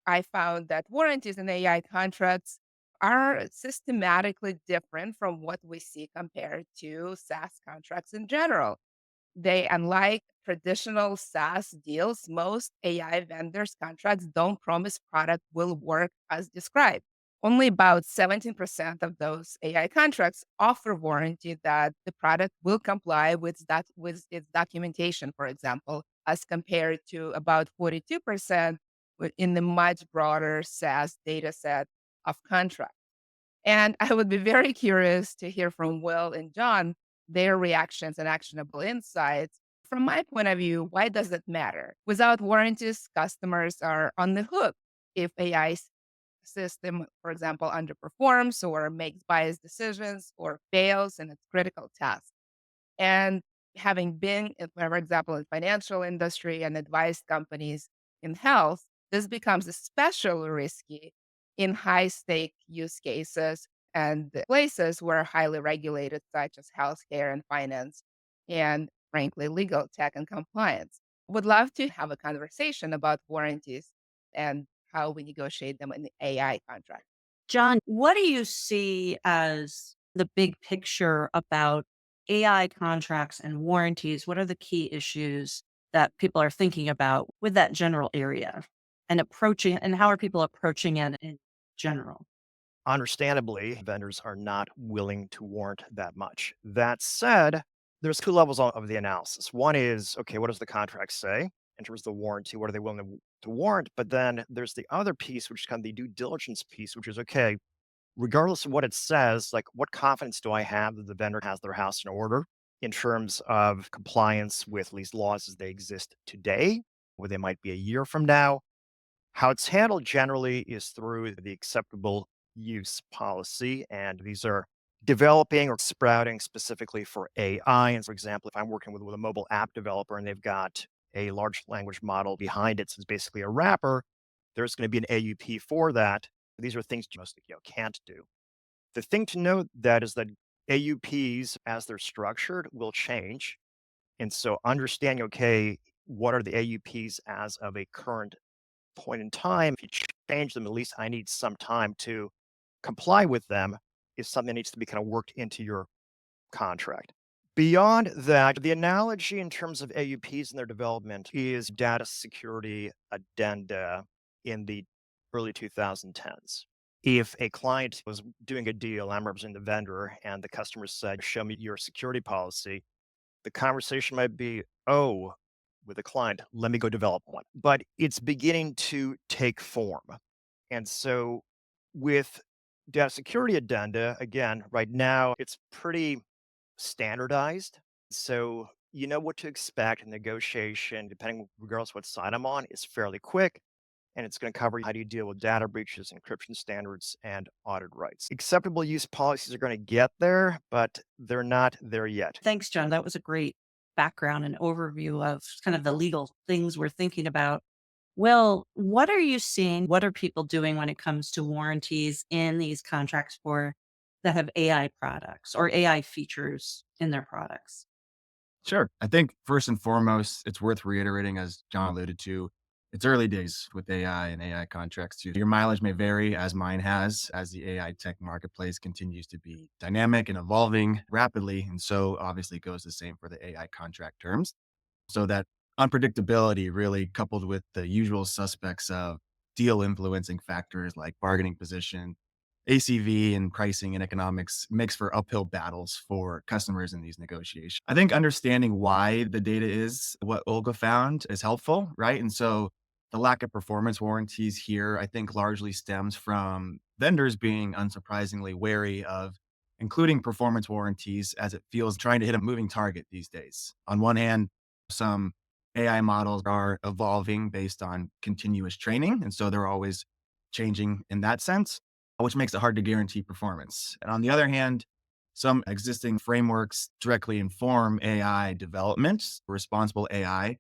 I found that warranties in AI contracts are systematically different from what we see compared to SaaS contracts in general. Unlike traditional SaaS deals, most AI vendors' contracts don't promise product will work as described. Only about 17% of those AI contracts offer warranty that the product will comply with its documentation, for example, as compared to about 42% in the much broader SaaS data set of contracts. And I would be very curious to hear from Will and John their reactions and actionable insights. From my point of view, why does it matter? Without warranties, customers are on the hook if AI system, for example, underperforms or makes biased decisions or fails in its critical task. And having been, for example, in financial industry and advised companies in health, this becomes especially risky in high stake use cases and places where highly regulated, such as healthcare and finance, and frankly, legal tech and compliance. Would love to have a conversation about warranties and how we negotiate them in the AI contract. John, what do you see as the big picture about AI contracts and warranties? What are the key issues that people are thinking about with that general area and approaching, and how are people approaching it in general? Understandably, vendors are not willing to warrant that much. That said, there's two levels of the analysis. One is, okay, what does the contract say in terms of the warranty? What are they willing to warrant? But then there's the other piece, which is kind of the due diligence piece, which is, okay, regardless of what it says, like what confidence do I have that the vendor has their house in order in terms of compliance with these laws as they exist today, where they might be a year from now? How it's handled generally is through the acceptable use policy, and these are developing or sprouting specifically for AI. And for example, if I'm working with a mobile app developer and they've got a large language model behind it, so it's basically a wrapper, there's going to be an AUP for that. These are things you most can't do. The thing to note that is that AUPs, as they're structured, will change. And so understanding, okay, what are the AUPs as of a current point in time, if you change them, at least I need some time to comply with them, is something that needs to be kind of worked into your contract. Beyond that, the analogy in terms of AUPs and their development is data security addenda in the early 2010s. If a client was doing a deal, I'm representing the vendor, and the customer said, show me your security policy, the conversation might be, "Oh," with a client, "let me go develop one." But it's beginning to take form. And so with data security addenda, again, right now, it's pretty standardized. So you know what to expect in negotiation, depending regardless what side I'm on, is fairly quick, and it's going to cover how do you deal with data breaches, encryption standards, and audit rights. Acceptable use policies are going to get there, but they're not there yet. Thanks, John. That was a great background and overview of kind of the legal things we're thinking about. Well, what are you seeing? What are people doing when it comes to warranties in these contracts for that have AI products or AI features in their products? Sure. I think first and foremost, it's worth reiterating, as John alluded to, it's early days with AI and AI contracts too. Your mileage may vary, as mine has, as the AI tech marketplace continues to be dynamic and evolving rapidly. And so obviously it goes the same for the AI contract terms. So that unpredictability really coupled with the usual suspects of deal influencing factors like bargaining position, ACV and pricing and economics makes for uphill battles for customers in these negotiations. I think understanding why the data is what Olga found is helpful, right? And so the lack of performance warranties here, I think largely stems from vendors being unsurprisingly wary of including performance warranties as it feels trying to hit a moving target these days. On one hand, some AI models are evolving based on continuous training. And so they're always changing in that sense, which makes it hard to guarantee performance. And on the other hand, some existing frameworks directly inform AI development, responsible AI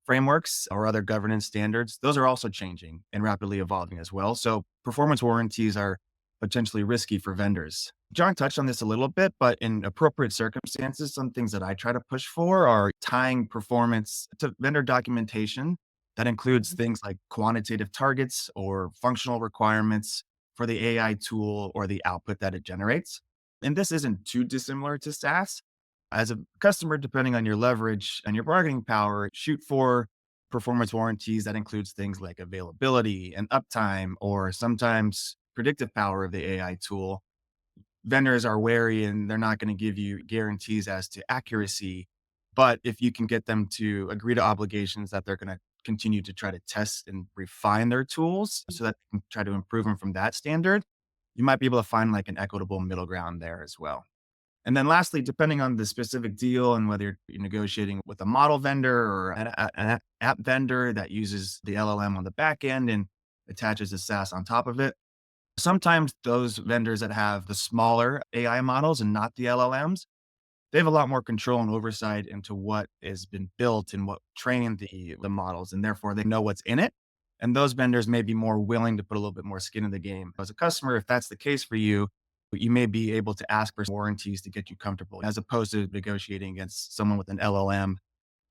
frameworks or other governance standards. Those are also changing and rapidly evolving as well. So performance warranties are potentially risky for vendors. John touched on this a little bit, but in appropriate circumstances, some things that I try to push for are tying performance to vendor documentation That includes things like quantitative targets or functional requirements for the AI tool or the output that it generates. And this isn't too dissimilar to SaaS. As a customer, depending on your leverage and your bargaining power, shoot for performance warranties that includes things like availability and uptime, or sometimes predictive power of the AI tool. Vendors are wary and they're not going to give you guarantees as to accuracy. But if you can get them to agree to obligations that they're going to continue to try to test and refine their tools so that they can try to improve them from that standard, you might be able to find like an equitable middle ground there as well. And then lastly, depending on the specific deal and whether you're negotiating with a model vendor or an app vendor that uses the LLM on the back end and attaches a SaaS on top of it, sometimes those vendors that have the smaller AI models and not the LLMs, they have a lot more control and oversight into what has been built and what trained the models, and therefore they know what's in it. And those vendors may be more willing to put a little bit more skin in the game. As a customer, if that's the case for you, you may be able to ask for warranties to get you comfortable, as opposed to negotiating against someone with an LLM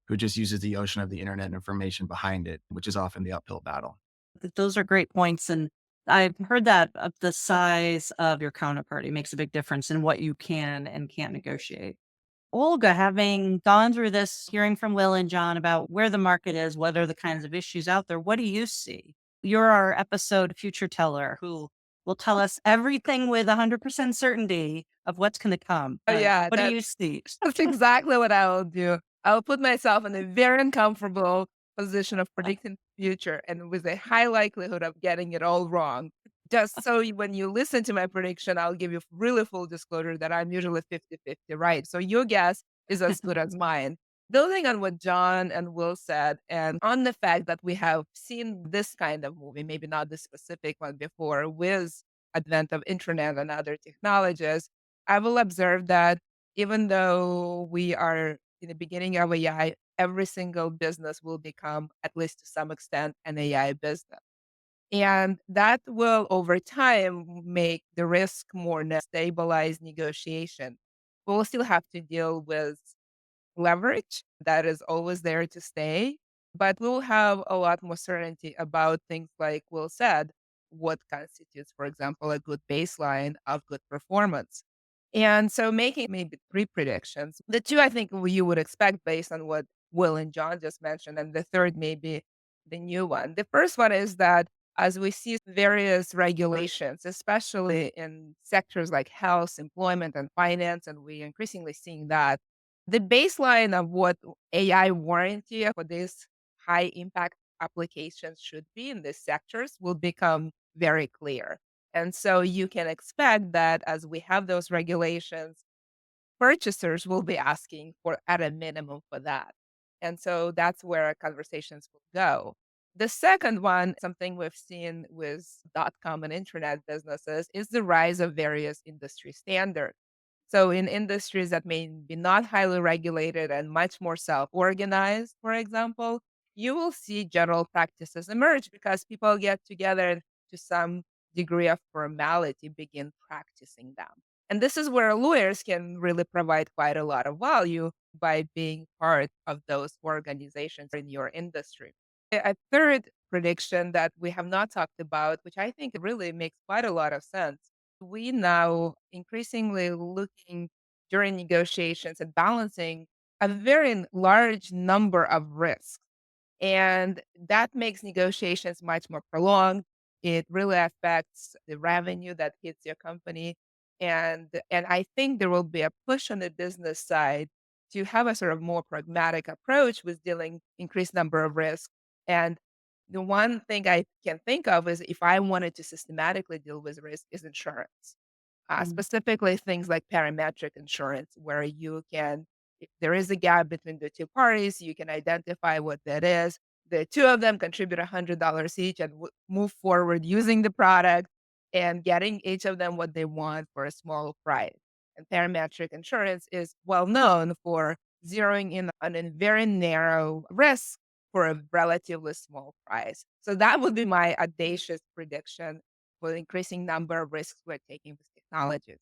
who just uses the ocean of the internet information behind it, which is often the uphill battle. Those are great points. And I've heard that the size of your counterparty makes a big difference in what you can and can't negotiate. Olga, having gone through this, hearing from Will and John about where the market is, what are the kinds of issues out there, what do you see? You're our episode future teller who will tell us everything with 100% certainty of what's going to come. Oh, yeah, What do you see? that's exactly what I will do. I'll put myself in a very uncomfortable position of predicting the future and with a high likelihood of getting it all wrong. Just so when you listen to my prediction, I'll give you really full disclosure that I'm usually 50-50 right. So your guess is as good as mine. Building on what John and Will said, and on the fact that we have seen this kind of movie, maybe not the specific one before, with advent of internet and other technologies, I will observe that even though we are in the beginning of AI, every single business will become, at least to some extent, an AI business. And that will, over time, make the risk more stabilized negotiation. We'll still have to deal with leverage that is always there to stay, but we'll have a lot more certainty about things like Will said, what constitutes, for example, a good baseline of good performance. And so making maybe three predictions. The two I think you would expect based on what Will and John just mentioned, and the third maybe the new one. The first one is that as we see various regulations, especially in sectors like health, employment, and finance, and we're increasingly seeing that the baseline of what AI warranty for these high impact applications should be in these sectors will become very clear. And so you can expect that as we have those regulations, purchasers will be asking for at a minimum for that. And so that's where our conversations will go. The second one, something we've seen with .com and internet businesses, is the rise of various industry standards. So in industries that may be not highly regulated and much more self-organized, for example, you will see general practices emerge because people get together and to some degree of formality begin practicing them. And this is where lawyers can really provide quite a lot of value by being part of those organizations in your industry. A third prediction that we have not talked about, which I think really makes quite a lot of sense. We now increasingly looking during negotiations and balancing a very large number of risks. And that makes negotiations much more prolonged. It really affects the revenue that hits your company. And I think there will be a push on the business side to have a sort of more pragmatic approach with dealing increased number of risks. And the one thing I can think of is if I wanted to systematically deal with risk is insurance. Mm. Specifically things like parametric insurance, where you can, if there is a gap between the two parties, you can identify what that is. The two of them contribute $100 each and move forward using the product and getting each of them what they want for a small price. And parametric insurance is well known for zeroing in on a very narrow risk for a relatively small price. So that would be my audacious prediction for the increasing number of risks we're taking with technology.